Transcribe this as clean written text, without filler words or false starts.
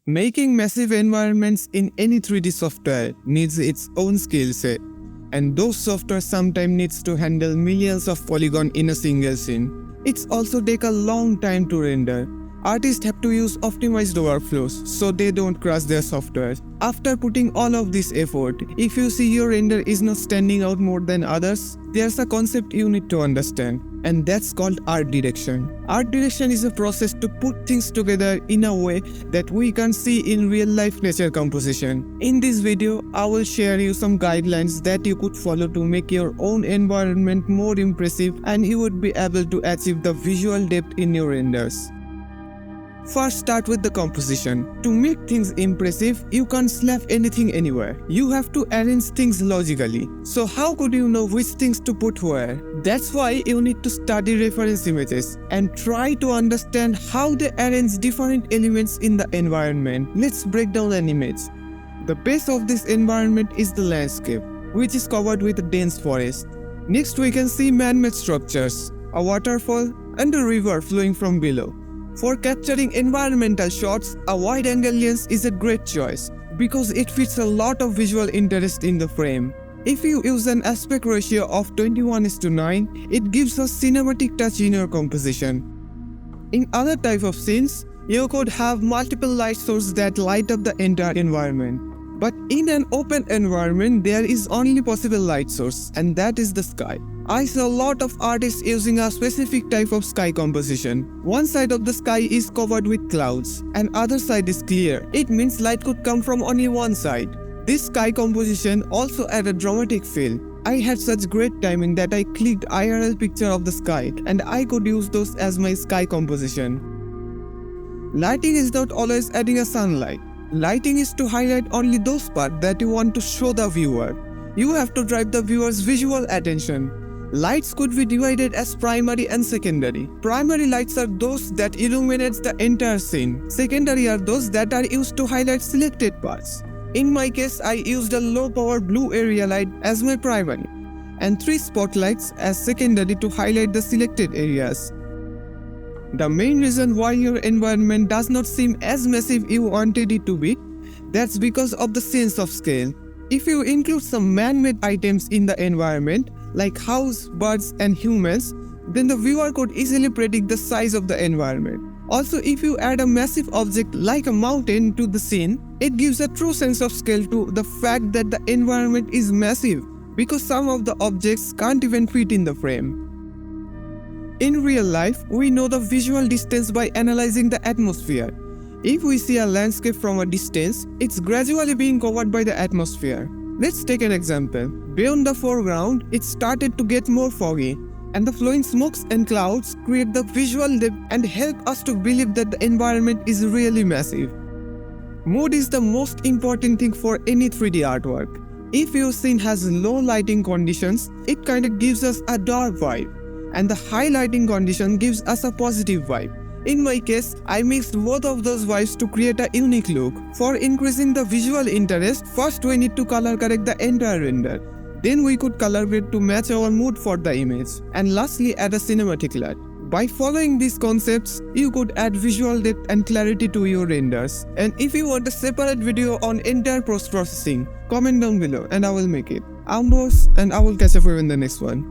Making massive environments in any 3D software needs its own skill set, and those software sometimes needs to handle millions of polygons in a single scene. It's also take a long time to render. Artists have to use optimized workflows so they don't crash their software. After putting all of this effort, if you see your render is not standing out more than others, there's a concept you need to understand, and that's called art direction. Art direction is a process to put things together in a way that we can see in real-life nature composition. In this video, I will share you some guidelines that you could follow to make your own environment more impressive, and you would be able to achieve the visual depth in your renders. First, start with the composition. To make things impressive, you can't slap anything anywhere. You have to arrange things logically. So how could you know which things to put where? That's why you need to study reference images and try to understand how they arrange different elements in the environment. Let's break down an image. The base of this environment is the landscape, which is covered with a dense forest. Next, we can see man-made structures, a waterfall, and a river flowing from below. For capturing environmental shots, a wide-angle lens is a great choice because it fits a lot of visual interest in the frame. If you use an aspect ratio of 21:9, it gives a cinematic touch in your composition. In other type of scenes, you could have multiple light sources that light up the entire environment. But in an open environment, there is only possible light source, and that is the sky. I saw a lot of artists using a specific type of sky composition. One side of the sky is covered with clouds, and other side is clear. It means light could come from only one side. This sky composition also added a dramatic feel. I had such great timing that I clicked IRL picture of the sky, and I could use those as my sky composition. Lighting is not always adding a sunlight. Lighting is to highlight only those parts that you want to show the viewer. You have to drive the viewer's visual attention. Lights could be divided as primary and secondary. Primary lights are those that illuminate the entire scene. Secondary are those that are used to highlight selected parts. In my case, I used a low-power blue area light as my primary, and 3 spotlights as secondary to highlight the selected areas. The main reason why your environment does not seem as massive you wanted it to be, that's because of the sense of scale. If you include some man-made items in the environment, like house, birds, and humans, then the viewer could easily predict the size of the environment. Also, if you add a massive object like a mountain to the scene, it gives a true sense of scale to the fact that the environment is massive, because some of the objects can't even fit in the frame. In real life, we know the visual distance by analyzing the atmosphere. If we see a landscape from a distance, it's gradually being covered by the atmosphere. Let's take an example. Beyond the foreground, it started to get more foggy, and the flowing smokes and clouds create the visual depth and help us to believe that the environment is really massive. Mood is the most important thing for any 3D artwork. If your scene has low lighting conditions, it kind of gives us a dark vibe, and the high lighting condition gives us a positive vibe. In my case, I mixed both of those vibes to create a unique look. For increasing the visual interest, first we need to color correct the entire render. Then we could color grade to match our mood for the image. And lastly, add a cinematic light. By following these concepts, you could add visual depth and clarity to your renders. And if you want a separate video on entire post-processing, comment down below and I will make it. I'm Boss, and I will catch up with you in the next one.